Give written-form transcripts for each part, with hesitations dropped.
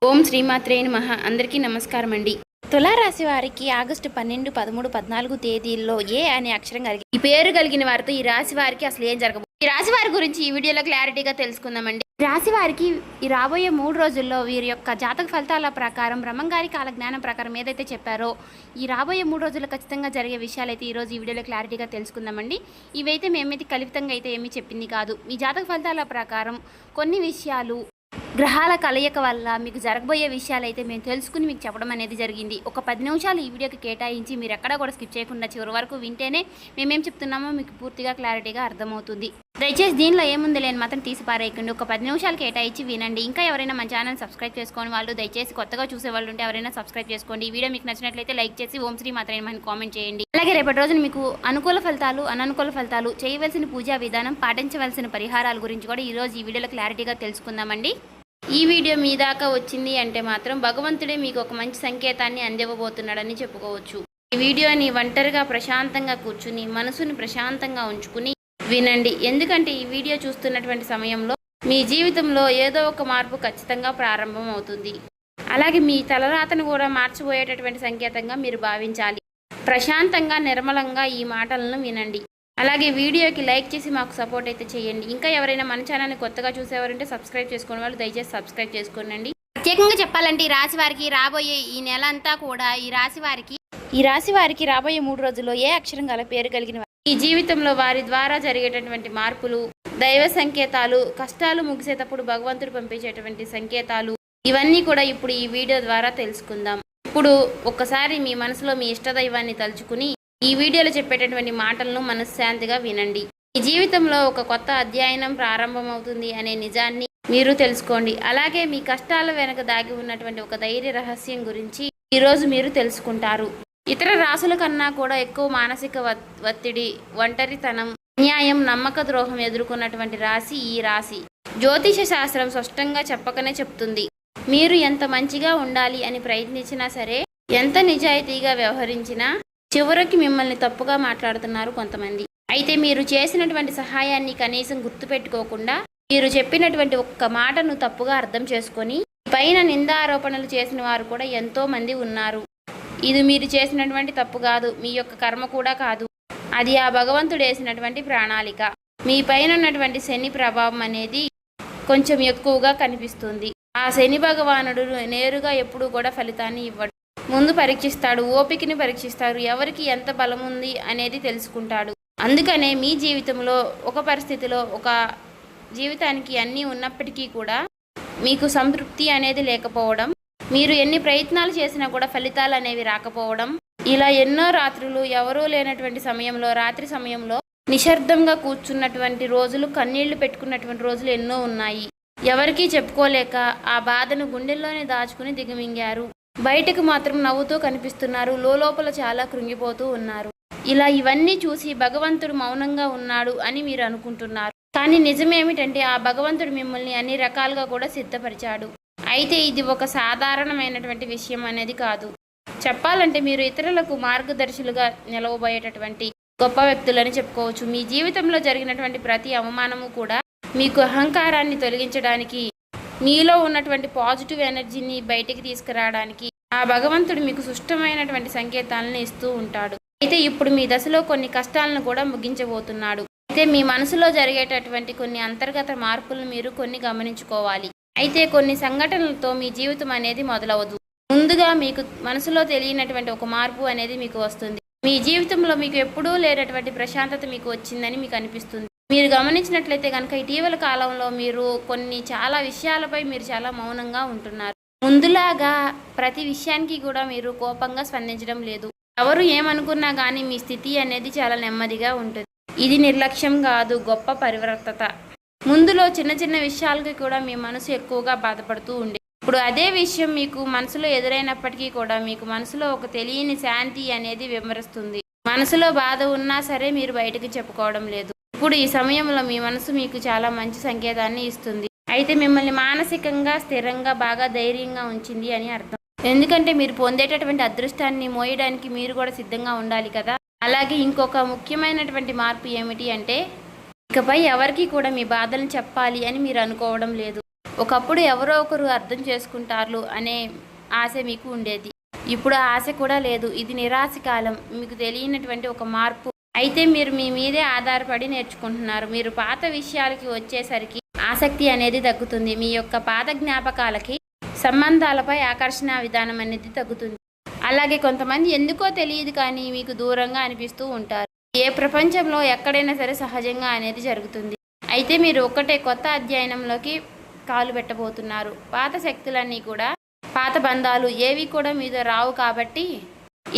ఓం శ్రీమాత్రే నమః. అందరికీ నమస్కారం అండి. తులారాశి వారికి ఆగస్టు 12, 13, 14 తేదీల్లో ఏ అనే అక్షరం కలిగి ఈ పేరు కలిగిన వారితో ఈ రాశి వారికి అసలు ఏం జరగబోతుంది, ఈ రాశి వారి గురించి ఈ వీడియోలో క్లారిటీగా తెలుసుకుందామండి. రాశి వారికి ఈ రాబోయే 3 రోజుల్లో వీరి యొక్క జాతక ఫలితాల ప్రకారం బ్రహ్మంగారి కాల జ్ఞానం ప్రకారం ఏదైతే చెప్పారో ఈ రాబోయే 3 రోజుల్లో ఖచ్చితంగా జరిగే విషయాలు అయితే ఈరోజు ఈ వీడియోలో క్లారిటీగా తెలుసుకుందామండి. ఇవైతే మేమైతే కల్పితంగా అయితే ఏమీ చెప్పింది కాదు. మీ జాతక ఫలితాల ప్రకారం కొన్ని విషయాలు గ్రహాల కలయిక వల్ల మీకు జరగబోయే విషయాలు అయితే మేము తెలుసుకుని మీకు చెప్పడం అనేది జరిగింది. ఒక 10 నిమిషాలు ఈ వీడియోకి కేటాయించి మీరు ఎక్కడా కూడా స్కిప్ చేయకుండా చివరి వరకు వింటేనే మేమేం చెప్తున్నామో మీకు పూర్తిగా క్లారిటీగా అర్థమవుతుంది. దయచేసి దీనిలో ఏముంది లేని మాత్రం తీసి పారేయకండి. ఒక 10 నిమిషాలు కేటాయించి వినండి. ఇంకా ఎవరైనా మన ఛానల్ సబ్స్క్రైబ్ చేసుకోని వాళ్ళు దయచేసి కొత్తగా చూసే వాళ్ళు ఉంటే ఎవరైనా సబ్స్క్రైబ్ చేసుకోండి. ఈ వీడియో మీకు నచ్చినట్లయితే లైక్ చేసి ఓం శ్రీ మాత్రమే అని కామెంట్ చేయండి. అలాగే రేపటి రోజున మీకు అనుకూల ఫలితాలు, అననుకూల ఫలితాలు, చేయవలసిన పూజా విధానం, పాటించవలసిన పరిహారాల గురించి కూడా ఈరోజు ఈ వీడియోలో క్లారిటీగా తెలుసుకుందామండి. ఈ వీడియో మీ దాకా వచ్చింది అంటే మాత్రం భగవంతుడే మీకు ఒక మంచి సంకేతాన్ని అందివ్వబోతున్నాడని చెప్పుకోవచ్చు. ఈ వీడియోని ఒంటరిగా ప్రశాంతంగా కూర్చుని మనసుని ప్రశాంతంగా ఉంచుకుని వినండి. ఎందుకంటే ఈ వీడియో చూస్తున్నటువంటి సమయంలో మీ జీవితంలో ఏదో ఒక మార్పు ఖచ్చితంగా ప్రారంభం అవుతుంది. అలాగే మీ తలరాతను కూడా మార్చిపోయేటటువంటి సంకేతంగా మీరు భావించాలి. ప్రశాంతంగా నిర్మలంగా ఈ మాటలను వినండి. అలాగే వీడియోకి లైక్ చేసి మాకు సపోర్ట్ అయితే చేయండి. ఇంకా ఎవరైనా మన ఛానల్ని కొత్తగా చూసేవారంటే సబ్స్క్రైబ్ చేసుకునే వాళ్ళు దయచేసి సబ్స్క్రైబ్ చేసుకోండి. ప్రత్యేకంగా చెప్పాలంటే ఈ రాశి వారికి రాబోయే ఈ నెల అంతా కూడా ఈ రాశి వారికి రాబోయే 3 రోజుల్లో ఏ అక్షరం గల పేరు కలిగిన ఈ జీవితంలో వారి ద్వారా జరిగేటటువంటి మార్పులు, దైవ సంకేతాలు, కష్టాలు ముగిసేటప్పుడు భగవంతుడు పంపించేటువంటి సంకేతాలు, ఇవన్నీ కూడా ఇప్పుడు ఈ వీడియో ద్వారా తెలుసుకుందాం. ఇప్పుడు ఒక్కసారి మీ మనసులో మీ ఇష్టదైవాన్ని తలుచుకుని ఈ వీడియోలో చెప్పేటటువంటి మాటలను మనశ్శాంతిగా వినండి. ఈ జీవితంలో ఒక కొత్త అధ్యయనం ప్రారంభమవుతుంది అనే నిజాన్ని మీరు తెలుసుకోండి. అలాగే మీ కష్టాల వెనక దాగి ఉన్నటువంటి ఒక ధైర్య రహస్యం గురించి ఈరోజు మీరు తెలుసుకుంటారు. ఇతర రాశుల కన్నా కూడా ఎక్కువ మానసిక ఒత్తిడి, ఒంటరితనం, అన్యాయం, నమ్మక ద్రోహం ఎదుర్కొన్నటువంటి రాశి ఈ రాశి. జ్యోతిష శాస్త్రం స్పష్టంగా చెప్పకనే చెప్తుంది. మీరు ఎంత మంచిగా ఉండాలి అని ప్రయత్నించినా సరే, ఎంత నిజాయితీగా వ్యవహరించినా చివరికి మిమ్మల్ని తప్పుగా మాట్లాడుతున్నారు కొంతమంది. అయితే మీరు చేసినటువంటి సహాయాన్ని కనీసం గుర్తుపెట్టుకోకుండా మీరు చెప్పినటువంటి ఒక్క మాటను తప్పుగా అర్థం చేసుకొని పైన నిందారోపణలు చేసిన వారు కూడా ఎంతో మంది ఉన్నారు. ఇది మీరు చేసినటువంటి తప్పు కాదు, మీ యొక్క కర్మ కూడా కాదు, అది ఆ భగవంతుడు వేసినటువంటి ప్రణాళిక. మీ పైన ఉన్నటువంటి శని ప్రభావం అనేది కొంచెం ఎక్కువగా కనిపిస్తుంది. ఆ శని భగవానుడు నేరుగా ఎప్పుడూ కూడా ఫలితాన్ని ఇవ్వడు. ముందు పరీక్షిస్తాడు, ఓపికని పరీక్షిస్తాడు, ఎవరికి ఎంత బలం ఉంది అనేది తెలుసుకుంటాడు. అందుకనే మీ జీవితంలో ఒక పరిస్థితిలో ఒక జీవితానికి అన్నీ ఉన్నప్పటికీ కూడా మీకు సంతృప్తి అనేది లేకపోవడం, మీరు ఎన్ని ప్రయత్నాలు చేసినా కూడా ఫలితాలు అనేవి రాకపోవడం, ఇలా ఎన్నో రాత్రులు ఎవరూ లేనటువంటి సమయంలో, రాత్రి సమయంలో నిశ్శబ్దంగా కూర్చున్నటువంటి రోజులు, కన్నీళ్లు పెట్టుకున్నటువంటి రోజులు ఎన్నో ఉన్నాయి. ఎవరికీ చెప్పుకోలేక ఆ బాధను గుండెల్లోనే దాచుకుని దిగమింగారు. బయటకు మాత్రం నవ్వుతూ కనిపిస్తున్నారు, లోపల చాలా కృంగిపోతూ ఉన్నారు. ఇలా ఇవన్నీ చూసి భగవంతుడు మౌనంగా ఉన్నాడు అని మీరు అనుకుంటున్నారు. కానీ నిజమేమిటంటే ఆ భగవంతుడు మిమ్మల్ని అన్ని రకాలుగా కూడా సిద్ధపరిచాడు. అయితే ఇది ఒక సాధారణమైనటువంటి విషయం అనేది కాదు. చెప్పాలంటే మీరు ఇతరులకు మార్గదర్శులుగా నిలవబోయేటటువంటి గొప్ప వ్యక్తులని చెప్పుకోవచ్చు. మీ జీవితంలో జరిగినటువంటి ప్రతి అవమానము కూడా మీకు అహంకారాన్ని తొలగించడానికి, మీలో ఉన్నటువంటి పాజిటివ్ ఎనర్జీని బయటికి తీసుకురావడానికి ఆ భగవంతుడు మీకు సుష్టమైనటువంటి సంకేతాలను ఇస్తూ ఉంటాడు. అయితే ఇప్పుడు మీ దశలో కొన్ని కష్టాలను కూడా ముగించబోతున్నాడు. అయితే మీ మనసులో జరిగేటటువంటి కొన్ని అంతర్గత మార్పులను మీరు కొన్ని గమనించుకోవాలి. అయితే కొన్ని సంఘటనలతో మీ జీవితం అనేది మొదలవదు. ముందుగా మీకు మనసులో తెలియనటువంటి ఒక మార్పు అనేది మీకు వస్తుంది. మీ జీవితంలో మీకు ఎప్పుడూ లేనటువంటి ప్రశాంతత మీకు వచ్చిందని మీకు అనిపిస్తుంది. మీరు గమనించినట్లయితే కనుక ఇటీవల కాలంలో మీరు చాలా విషయాలపై మీరు చాలా మౌనంగా ఉంటున్నారు. ముందులాగా ప్రతి విషయానికి కూడా మీరు కోపంగా స్పందించడం లేదు. ఎవరు ఏమనుకున్నా కానీ మీ స్థితి అనేది చాలా నెమ్మదిగా ఉంటుంది. ఇది నిర్లక్ష్యం కాదు, గొప్ప పరివర్తత. ముందులో చిన్న చిన్న విషయాలకి కూడా మీ మనసు ఎక్కువగా బాధపడుతూ ఉండే, ఇప్పుడు అదే విషయం మీకు మనసులో ఎదురైనప్పటికీ కూడా మీకు మనసులో ఒక తెలియని శాంతి అనేది విమరిస్తుంది. మనసులో బాధ ఉన్నా సరే మీరు బయటకు చెప్పుకోవడం లేదు. ఇప్పుడు ఈ సమయంలో మీ మనసు మీకు చాలా మంచి సంకేతాన్ని ఇస్తుంది. అయితే మిమ్మల్ని మానసికంగా స్థిరంగా బాగా ధైర్యంగా ఉంచింది అని అర్థం. ఎందుకంటే మీరు పొందేటటువంటి అదృష్టాన్ని మోయడానికి మీరు కూడా సిద్ధంగా ఉండాలి కదా. అలాగే ఇంకొక ముఖ్యమైనటువంటి మార్పు ఏమిటి అంటే ఇకపై ఎవరికి కూడా మీ బాధలను చెప్పాలి అని మీరు అనుకోవడం లేదు. ఒకప్పుడు ఎవరో ఒకరు అర్థం చేసుకుంటారు అనే ఆశ మీకు ఉండేది. ఇప్పుడు ఆ ఆశ కూడా లేదు. ఇది నిరాశ కాలం. మీకు తెలియనటువంటి ఒక మార్పు. అయితే మీరు మీ మీదే ఆధారపడి నేర్చుకుంటున్నారు. మీరు పాత విషయాలకి వచ్చేసరికి ఆసక్తి అనేది తగ్గుతుంది. మీ యొక్క పాత జ్ఞాపకాలకి, సంబంధాలపై ఆకర్షణ విధానం అనేది తగ్గుతుంది. అలాగే కొంతమంది ఎందుకో తెలియదు కానీ మీకు దూరంగా అనిపిస్తూ ఉంటారు. ఏ ప్రపంచంలో ఎక్కడైనా సరే సహజంగా అనేది జరుగుతుంది. అయితే మీరు ఒక్కటే కొత్త అధ్యయనంలోకి కాలు పెట్టబోతున్నారు. పాత శక్తులన్నీ కూడా, పాత బంధాలు ఏవి కూడా మీతో రావు. కాబట్టి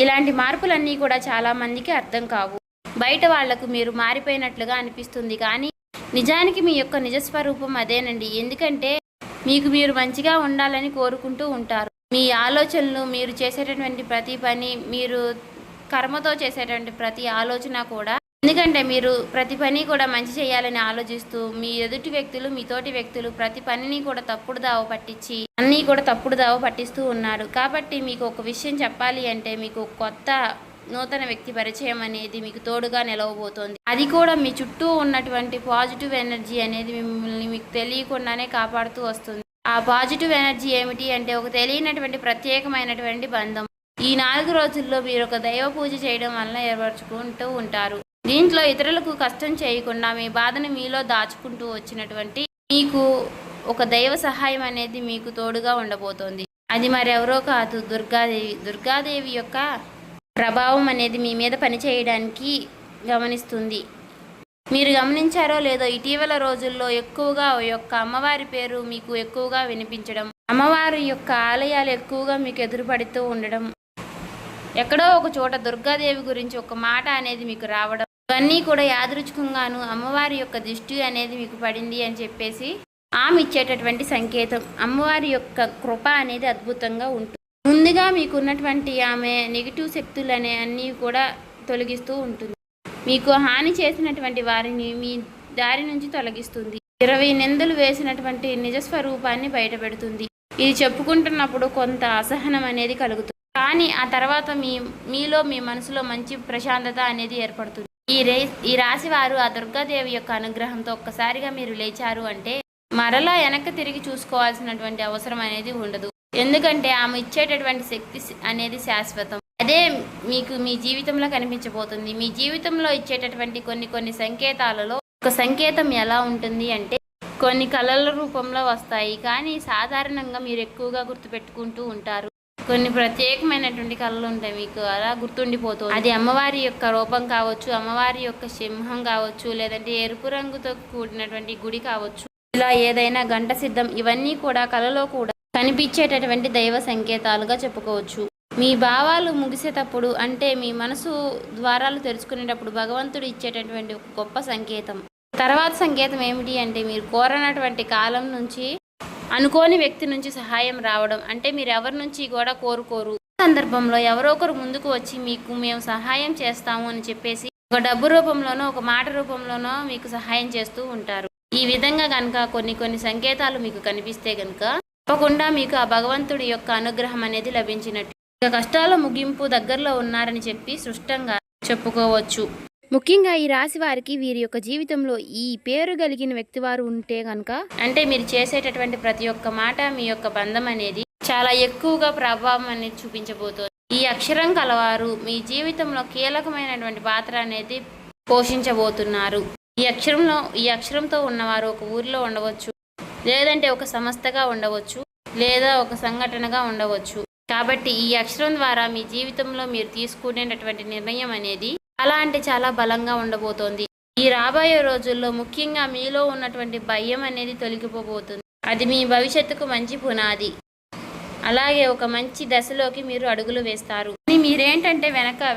ఇలాంటి మార్పులన్నీ కూడా చాలామందికి అర్థం కావు. బయట వాళ్లకు మీరు మారిపోయినట్లుగా అనిపిస్తుంది కానీ నిజానికి మీ యొక్క నిజస్వరూపం అదేనండి. ఎందుకంటే మీకు మీరు మంచిగా ఉండాలని కోరుకుంటూ ఉంటారు. మీ ఆలోచనలు, మీరు చేసేటటువంటి ప్రతి పని, మీరు కర్మతో చేసేటువంటి ప్రతి ఆలోచన కూడా, ఎందుకంటే మీరు ప్రతి పని కూడా మంచి చేయాలని ఆలోచిస్తూ మీ ఎదుటి వ్యక్తులు, మీ తోటి వ్యక్తులు ప్రతి పనిని కూడా తప్పుడు దావ పట్టించి అన్నీ కూడా తప్పుడు దావ పట్టిస్తూ ఉన్నారు. కాబట్టి మీకు ఒక విషయం చెప్పాలి అంటే మీకు కొత్త నూతన వ్యక్తి పరిచయం అనేది మీకు తోడుగా నిలవబోతోంది. అది కూడా మీ చుట్టూ ఉన్నటువంటి పాజిటివ్ ఎనర్జీ అనేది మిమ్మల్ని మీకు తెలియకుండానే కాపాడుతూ వస్తుంది. ఆ పాజిటివ్ ఎనర్జీ ఏమిటి అంటే ఒక తెలియనటువంటి ప్రత్యేకమైనటువంటి బంధం. ఈ 4 రోజుల్లో మీరు ఒక దైవ పూజ చేయడం వల్ల ఏర్పరచుకుంటూ ఉంటారు. దీంట్లో ఇతరులకు కష్టం చేయకుండా మీ బాధను మీలో దాచుకుంటూ వచ్చినటువంటి మీకు ఒక దైవ సహాయం అనేది మీకు తోడుగా ఉండబోతోంది. అది మరెవరో కాదు, దుర్గాదేవి. దుర్గాదేవి యొక్క ప్రభావం అనేది మీ మీద పనిచేయడానికి గమనిస్తుంది. మీరు గమనించారో లేదో ఇటీవల రోజుల్లో ఎక్కువగా యొక్క అమ్మవారి పేరు మీకు ఎక్కువగా వినిపించడం, అమ్మవారి యొక్క ఆలయాలు ఎక్కువగా మీకు ఎదురుపడుతూ ఉండడం, ఎక్కడో ఒక చోట దుర్గాదేవి గురించి ఒక మాట అనేది మీకు రావడం, ఇవన్నీ కూడా యాదృచ్ఛికంగాను అమ్మవారి యొక్క దృష్టి అనేది మీకు పడింది అని చెప్పేసి ఆమె ఇచ్చేటటువంటి సంకేతం. అమ్మవారి యొక్క కృప అనేది అద్భుతంగా ఉంటుంది. ముందుగా మీకున్నటువంటి ఆమె నెగిటివ్ శక్తులు అనే అన్నీ కూడా తొలగిస్తూ ఉంటుంది. మీకు హాని చేసినటువంటి వారిని మీ దారి నుంచి తొలగిస్తుంది. 20 నిందలు వేసినటువంటి నిజస్వరూపాన్ని బయటపెడుతుంది. ఇది చెప్పుకుంటున్నప్పుడు కొంత అసహనం అనేది కలుగుతుంది. కానీ ఆ తర్వాత మీలో మీ మనసులో మంచి ప్రశాంతత అనేది ఏర్పడుతుంది. ఈ రాశి వారు ఆ దుర్గాదేవి యొక్క అనుగ్రహంతో ఒక్కసారిగా మీరు లేచారు అంటే మరలా వెనక్కి తిరిగి చూసుకోవాల్సినటువంటి అవసరం అనేది ఉండదు. ఎందుకంటే ఆమె ఇచ్చేటటువంటి శక్తి అనేది శాశ్వతం. అదే మీకు మీ జీవితంలో కనిపించబోతుంది. మీ జీవితంలో ఇచ్చేటటువంటి కొన్ని సంకేతాలలో ఒక సంకేతం ఎలా ఉంటుంది అంటే కొన్ని కళల రూపంలో వస్తాయి. కానీ సాధారణంగా మీరు ఎక్కువగా గుర్తుపెట్టుకుంటూ ఉంటారు. కొన్ని ప్రత్యేకమైనటువంటి కళలు ఉంటాయి, మీకు అలా గుర్తుండిపోతుంది. అది అమ్మవారి యొక్క రూపం కావచ్చు, అమ్మవారి యొక్క సింహం కావచ్చు, లేదంటే ఎరుపు రంగుతో కూడినటువంటి గుడి కావచ్చు, ఇలా ఏదైనా గంట సిద్ధం, ఇవన్నీ కూడా కళలో కూడా కనిపించేటటువంటి దైవ సంకేతాలుగా చెప్పుకోవచ్చు. మీ భావాలు ముగిసేటప్పుడు అంటే మీ మనసు ద్వారాలు తెరుచుకునేటప్పుడు భగవంతుడు ఇచ్చేటటువంటి ఒక గొప్ప సంకేతం. తర్వాత సంకేతం ఏమిటి అంటే మీరు కోరనటువంటి కాలం నుంచి అనుకోని వ్యక్తి నుంచి సహాయం రావడం. అంటే మీరు ఎవరి నుంచి కూడా కోరుకోరు, సందర్భంలో ఎవరో ఒకరు ముందుకు వచ్చి మీకు మేము సహాయం చేస్తాము అని చెప్పేసి ఒక డబ్బు రూపంలోనో ఒక మాట రూపంలోనో మీకు సహాయం చేస్తూ ఉంటారు. ఈ విధంగా కనుక కొన్ని సంకేతాలు మీకు కనిపిస్తే కనుక తప్పకుండా మీకు ఆ భగవంతుడి యొక్క అనుగ్రహం అనేది లభించినట్టు. ఇక కష్టాల ముగింపు దగ్గరలో ఉన్నారని చెప్పి స్పష్టంగా చెప్పుకోవచ్చు. ముఖ్యంగా ఈ రాశి వారికి వీరి యొక్క జీవితంలో ఈ పేరు కలిగిన వ్యక్తి వారు ఉంటే కనుక అంటే మీరు చేసేటటువంటి ప్రతి ఒక్క మాట మీ యొక్క బంధం అనేది చాలా ఎక్కువగా ప్రభావం అనేది చూపించబోతోంది. ఈ అక్షరం కలవారు మీ జీవితంలో కీలకమైనటువంటి పాత్ర అనేది పోషించబోతున్నారు. ఈ అక్షరంతో ఉన్నవారు ఒక ఊరిలో ఉండవచ్చు, లేదంటే ఒక సంస్థగా ఉండవచ్చు, లేదా ఒక సంఘటనగా ఉండవచ్చు. కాబట్టి ఈ అక్షరం ద్వారా మీ జీవితంలో మీరు తీసుకునేటటువంటి నిర్ణయం అనేది చాలా అంటే చాలా బలంగా ఉండబోతోంది. ఈ రాబోయే రోజుల్లో ముఖ్యంగా మీలో ఉన్నటువంటి భయం అనేది తొలగిపోబోతుంది. అది మీ భవిష్యత్తుకు మంచి పునాది. అలాగే ఒక మంచి దశలోకి మీరు అడుగులు వేస్తారు. మీరేంటంటే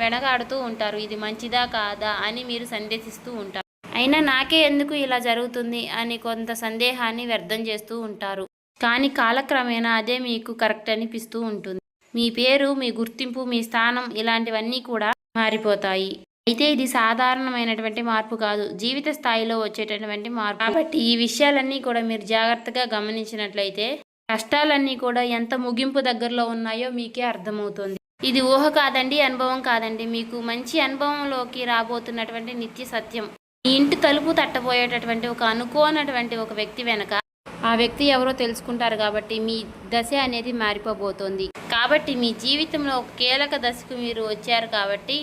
వెనకాడుతూ ఉంటారు, ఇది మంచిదా కాదా అని మీరు సందేహిస్తూ ఉంటారు. అయినా నాకే ఎందుకు ఇలా జరుగుతుంది అని కొంత సందేహాన్ని వ్యర్థం చేస్తూ ఉంటారు. కానీ కాలక్రమేణా అదే మీకు కరెక్ట్ అనిపిస్తూ ఉంటుంది. మీ పేరు, మీ గుర్తింపు, మీ స్థానం ఇలాంటివన్నీ కూడా మారిపోతాయి. అయితే ఇది సాధారణమైనటువంటి మార్పు కాదు, జీవిత స్థాయిలో వచ్చేటటువంటి మార్పు. కాబట్టి ఈ విషయాలన్నీ కూడా మీరు జాగ్రత్తగా గమనించినట్లయితే కష్టాలన్నీ కూడా ఎంత ముగింపు దగ్గరలో ఉన్నాయో మీకే అర్థమవుతుంది. ఇది ఊహ కాదండి, అనుభవం కాదండి, మీకు మంచి అనుభవంలోకి రాబోతున్నటువంటి నిత్య సత్యం. మీ ఇంటి తలుపు తట్టబోయేటటువంటి ఒక అనుకోనటువంటి ఒక వ్యక్తి వెనక ఆ వ్యక్తి ఎవరో తెలుసుకుంటారు కాబట్టి మీ దశ అనేది మారిపోబోతోంది. కాబట్టి మీ జీవితంలో ఒక కీలక దశకు మీరు వచ్చారు కాబట్టి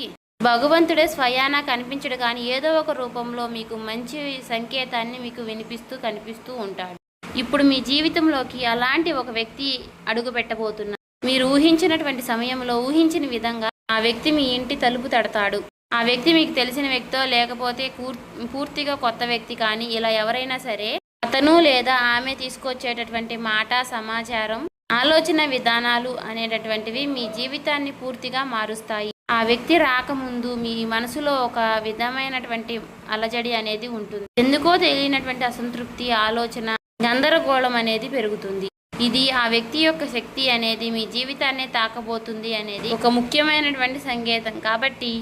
భగవంతుడే స్వయానా కనిపించడు కానీ ఏదో ఒక రూపంలో మీకు మంచి సంకేతాన్ని మీకు వినిపిస్తూ కనిపిస్తూ ఉంటాడు. ఇప్పుడు మీ జీవితంలోకి అలాంటి ఒక వ్యక్తి అడుగు పెట్టబోతున్నారు. మీరు ఊహించినటువంటి సమయంలో ఊహించిన విధంగా ఆ వ్యక్తి మీ ఇంటి తలుపు తడతాడు. ఆ వ్యక్తి మీకు తెలిసిన వ్యక్తో లేకపోతే పూర్తిగా కొత్త వ్యక్తి కానీ ఇలా ఎవరైనా సరే అతను లేదా ఆమె తీసుకొచ్చేటటువంటి మాట, సమాచారం, ఆలోచన విధానాలు అనేటటువంటివి మీ జీవితాన్ని పూర్తిగా మారుస్తాయి. ఆ వ్యక్తి రాకముందు మీ మనసులో ఒక విధమైనటువంటి అలజడి అనేది ఉంటుంది. ఎందుకో తెలియనటువంటి అసంతృప్తి, ఆలోచన, గందరగోళం అనేది పెరుగుతుంది. ఇది ఆ వ్యక్తి యొక్క శక్తి అనేది మీ జీవితాన్ని తాకబోతుంది అనేది ఒక ముఖ్యమైనటువంటి సంకేతం. కాబట్టి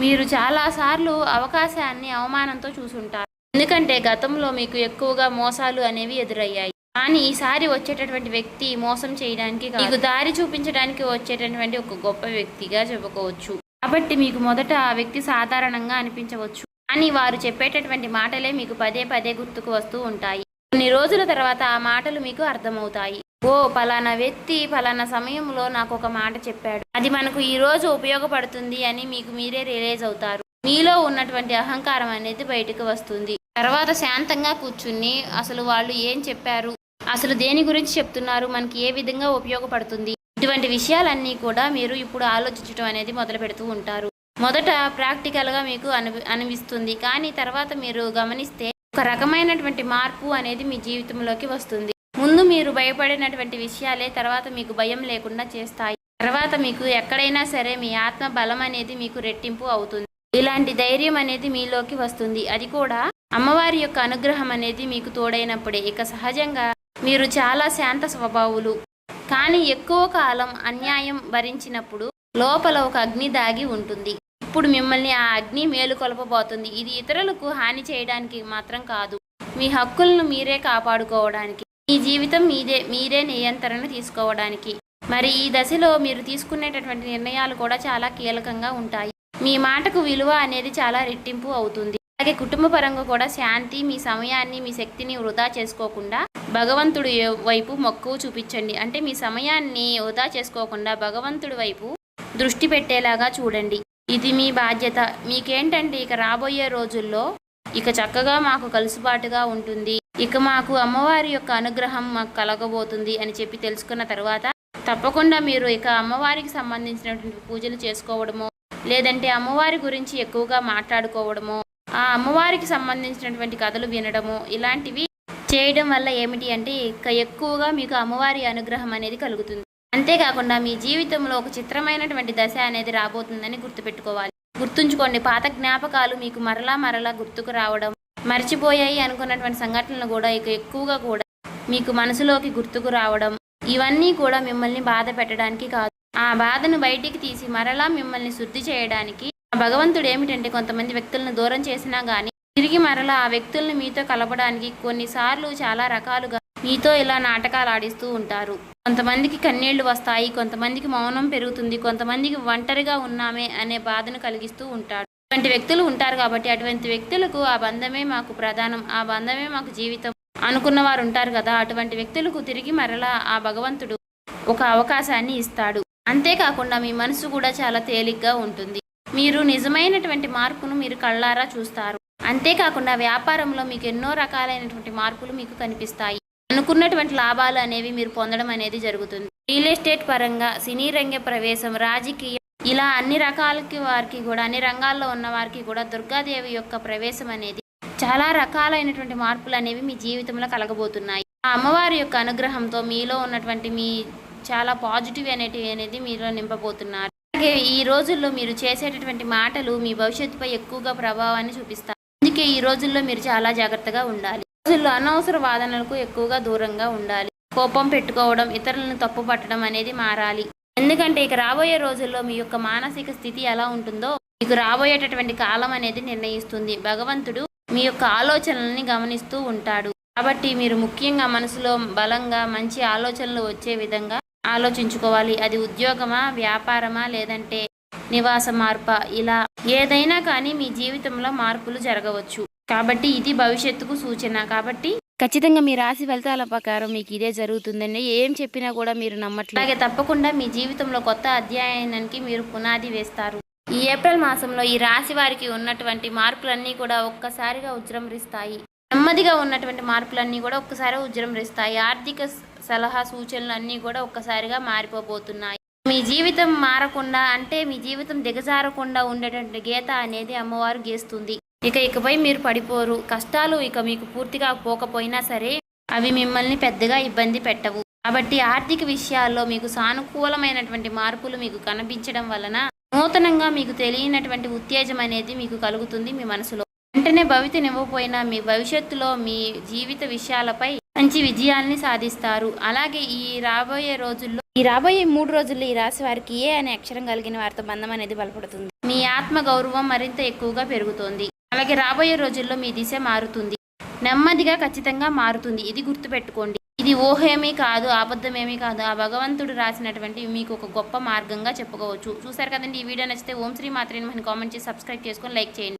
మీరు చాలాసార్లు అవకాశాన్ని అవమానంతో చూసుంటారు. ఎందుకంటే గతంలో మీకు ఎక్కువగా మోసాలు అనేవి ఎదురయ్యాయి. కానీ ఈసారి వచ్చేటటువంటి వ్యక్తి మోసం చేయడానికి మీకు దారి చూపించడానికి వచ్చేటటువంటి ఒక గొప్ప వ్యక్తిగా చెప్పుకోవచ్చు. కాబట్టి మీకు మొదట ఆ వ్యక్తి సాధారణంగా అనిపించవచ్చు, కానీ వారు చెప్పేటటువంటి మాటలే మీకు పదే పదే గుర్తుకు వస్తూ ఉంటాయి. కొన్ని రోజుల తర్వాత ఆ మాటలు మీకు అర్థమవుతాయి. ఓ పలానా వ్యక్తి పలానా సమయంలో నాకు ఒక మాట చెప్పాడు, అది మనకు ఈ రోజు ఉపయోగపడుతుంది అని మీకు మీరే రియలైజ్ అవుతారు. మీలో ఉన్నటువంటి అహంకారం అనేది బయటకు వస్తుంది. తర్వాత శాంతంగా కూర్చుని అసలు వాళ్ళు ఏం చెప్పారు, అసలు దేని గురించి చెప్తున్నారు, మనకి ఏ విధంగా ఉపయోగపడుతుంది, ఇటువంటి విషయాలన్నీ కూడా మీరు ఇప్పుడు ఆలోచించడం అనేది మొదలు పెడుతూ ఉంటారు. మొదట ప్రాక్టికల్గా మీకు అనిపిస్తుంది, కానీ తర్వాత మీరు గమనిస్తే ఒక రకమైనటువంటి మార్పు అనేది మీ జీవితంలోకి వస్తుంది. ముందు మీరు భయపడినటువంటి విషయాలే తర్వాత మీకు భయం లేకుండా చేస్తాయి. తర్వాత మీకు ఎక్కడైనా సరే మీ ఆత్మ బలం అనేది మీకు రెట్టింపు అవుతుంది. ఇలాంటి ధైర్యం అనేది మీలోకి వస్తుంది. అది కూడా అమ్మవారి యొక్క అనుగ్రహం అనేది మీకు తోడైనప్పుడే. ఇక సహజంగా మీరు చాలా శాంత స్వభావులు, కానీ ఎక్కువ కాలం అన్యాయం భరించినప్పుడు లోపల ఒక అగ్ని దాగి ఉంటుంది. ఇప్పుడు మిమ్మల్ని ఆ అగ్ని మేలుకొల్పబోతుంది. ఇది ఇతరులకు హాని చేయడానికి మాత్రం కాదు, మీ హక్కులను మీరే కాపాడుకోవడానికి, మీ జీవితం మీరే నియంత్రణ తీసుకోవడానికి. మరి ఈ దశలో మీరు తీసుకునేటటువంటి నిర్ణయాలు కూడా చాలా కీలకంగా ఉంటాయి. మీ మాటకు విలువ అనేది చాలా రెట్టింపు అవుతుంది. అలాగే కుటుంబ పరంగా కూడా శాంతి, మీ సమయాన్ని, మీ శక్తిని వృధా చేసుకోకుండా భగవంతుడి వైపు మక్కువ చూపించండి. అంటే మీ సమయాన్ని వృధా చేసుకోకుండా భగవంతుడి వైపు దృష్టి పెట్టేలాగా చూడండి. ఇది మీ బాధ్యత. మీకేంటంటే ఇక రాబోయే రోజుల్లో ఇక చక్కగా మాకు కలుసుబాటుగా ఉంటుంది, ఇక మాకు అమ్మవారి యొక్క అనుగ్రహం మాకు కలగబోతుంది అని చెప్పి తెలుసుకున్న తర్వాత తప్పకుండా మీరు ఇక అమ్మవారికి సంబంధించినటువంటి పూజలు చేసుకోవడమో, లేదంటే అమ్మవారి గురించి ఎక్కువగా మాట్లాడుకోవడమో, ఆ అమ్మవారికి సంబంధించినటువంటి కథలు వినడము, ఇలాంటివి చేయడం వల్ల ఏమిటి అంటే ఇక ఎక్కువగా మీకు అమ్మవారి అనుగ్రహం అనేది కలుగుతుంది. అంతేకాకుండా మీ జీవితంలో ఒక చిత్రమైనటువంటి దశ అనేది రాబోతుందని గుర్తుపెట్టుకోవాలి. గుర్తుంచుకోండి, పాత జ్ఞాపకాలు మీకు మరలా గుర్తుకు రావడం, మర్చిపోయాయి అనుకున్నటువంటి సంఘటనలు కూడా ఇక ఎక్కువగా కూడా మీకు మనసులోకి గుర్తుకు రావడం, ఇవన్నీ కూడా మిమ్మల్ని బాధ పెట్టడానికి కాదు, ఆ బాధను బయటికి తీసి మరలా మిమ్మల్ని శుద్ధి చేయడానికి. భగవంతుడు ఏమిటంటే కొంతమంది వ్యక్తులను దూరం చేసినా కానీ తిరిగి మరలా ఆ వ్యక్తుల్ని మీతో కలపడానికి కొన్నిసార్లు చాలా రకాలుగా మీతో ఇలా నాటకాలు ఆడిస్తూ ఉంటారు. కొంతమందికి కన్నీళ్లు వస్తాయి, కొంతమందికి మౌనం పెరుగుతుంది, కొంతమందికి ఒంటరిగా ఉన్నామే అనే బాధను కలిగిస్తూ ఉంటాడు. అటువంటి వ్యక్తులు ఉంటారు. కాబట్టి అటువంటి వ్యక్తులకు ఆ బంధమే మాకు ప్రధానం, ఆ బంధమే మాకు జీవితం అనుకున్న వారు ఉంటారు కదా, అటువంటి వ్యక్తులకు తిరిగి మరలా ఆ భగవంతుడు ఒక అవకాశాన్ని ఇస్తాడు. అంతేకాకుండా మీ మనసు కూడా చాలా తేలిగ్గా ఉంటుంది. మీరు నిజమైనటువంటి మార్పును మీరు కళ్ళారా చూస్తారు. అంతేకాకుండా వ్యాపారంలో మీకు ఎన్నో రకాలైనటువంటి మార్పులు మీకు కనిపిస్తాయి. అనుకున్నటువంటి లాభాలు అనేవి మీరు పొందడం అనేది జరుగుతుంది. రియల్ ఎస్టేట్ పరంగా, సినీ రంగ ప్రవేశం, రాజకీయం, ఇలా అన్ని రకాలకి వారికి కూడా, అన్ని రంగాల్లో ఉన్న వారికి కూడా దుర్గాదేవి యొక్క ప్రవేశం అనేది చాలా రకాలైనటువంటి మార్పులు అనేవి మీ జీవితంలో కలగబోతున్నాయి. ఆ అమ్మవారి యొక్క అనుగ్రహంతో మీలో ఉన్నటువంటి మీ చాలా పాజిటివ్ అనేది మీలో నింపబోతున్నారు. అలాగే ఈ రోజుల్లో మీరు చేసేటటువంటి మాటలు మీ భవిష్యత్తుపై ఎక్కువగా ప్రభావాన్ని చూపిస్తాయి. అందుకే ఈ రోజుల్లో మీరు చాలా జాగ్రత్తగా ఉండాలి. రోజుల్లో అనవసర వాదనలకు ఎక్కువగా దూరంగా ఉండాలి. కోపం పెట్టుకోవడం, ఇతరులను తప్పు పట్టడం అనేది మారాలి. ఎందుకంటే ఇక రాబోయే రోజుల్లో మీ యొక్క మానసిక స్థితి ఎలా ఉంటుందో మీకు రాబోయేటటువంటి కాలం అనేది నిర్ణయిస్తుంది. భగవంతుడు మీ యొక్క ఆలోచనల్ని గమనిస్తూ ఉంటాడు. కాబట్టి మీరు ముఖ్యంగా మనసులో బలంగా మంచి ఆలోచనలు వచ్చే విధంగా ఆలోచించుకోవాలి. అది ఉద్యోగమా, వ్యాపారమా, లేదంటే నివాస మార్ప, ఇలా ఏదైనా కానీ మీ జీవితంలో మార్పులు జరగవచ్చు. కాబట్టి ఇది భవిష్యత్తుకు సూచన. కాబట్టి ఖచ్చితంగా మీ రాశి ఫలితాల ప్రకారం మీకు ఇదే జరుగుతుందండి. ఏం చెప్పినా కూడా మీరు నమ్మట్లేదు. అలాగే తప్పకుండా మీ జీవితంలో కొత్త అధ్యాయానికి మీరు పునాది వేస్తారు. ఈ ఏప్రిల్ మాసంలో ఈ రాశి వారికి ఉన్నటువంటి మార్పులన్నీ కూడా ఒక్కసారిగా ఉజృంభిస్తాయి. నెమ్మదిగా ఉన్నటువంటి మార్పులన్నీ కూడా ఒక్కసారి ఉజృంభిస్తాయి. ఆర్థిక సలహా సూచనలు అన్నీ కూడా ఒక్కసారిగా మారిపోబోతున్నాయి. మీ జీవితం మారకుండా అంటే మీ జీవితం దిగజారకుండా ఉండేటువంటి గీత అనేది అమ్మవారు గీస్తుంది. ఇకపై మీరు పడిపోరు. కష్టాలు ఇక మీకు పూర్తిగా పోకపోయినా సరే అవి మిమ్మల్ని పెద్దగా ఇబ్బంది పెట్టవు. కాబట్టి ఆర్థిక విషయాల్లో మీకు సానుకూలమైనటువంటి మార్పులు మీకు కనిపించడం వలన నూతనంగా మీకు తెలియనటువంటి ఉత్తేజం అనేది మీకు కలుగుతుంది మీ మనసులో. వెంటనే భవితనివ్వకపోయినా మీ భవిష్యత్తులో మీ జీవిత విషయాలపై మంచి విజయాల్ని సాధిస్తారు. అలాగే ఈ రాబోయే 3 రోజుల్లో ఈ రాశి వారికి ఏ అనే అక్షరం కలిగిన వారితో బంధం అనేది బలపడుతుంది. మీ ఆత్మ గౌరవం మరింత ఎక్కువగా పెరుగుతుంది. అలాగే రాబోయే రోజుల్లో మీ దిశ మారుతుంది. నెమ్మదిగా ఖచ్చితంగా మారుతుంది. ఇది గుర్తుపెట్టుకోండి. ఇది ఊహేమీ కాదు, అబద్ధమేమీ కాదు. ఆ భగవంతుడు రాసినటువంటి మీకు ఒక గొప్ప మార్గంగా చెప్పుకోవచ్చు. చూసారు కదండి. ఈ వీడియో నచ్చితే ఓం శ్రీ మాత్రే నమః కామెంట్ చేసి సబ్స్క్రైబ్ చేసుకొని లైక్ చేయండి.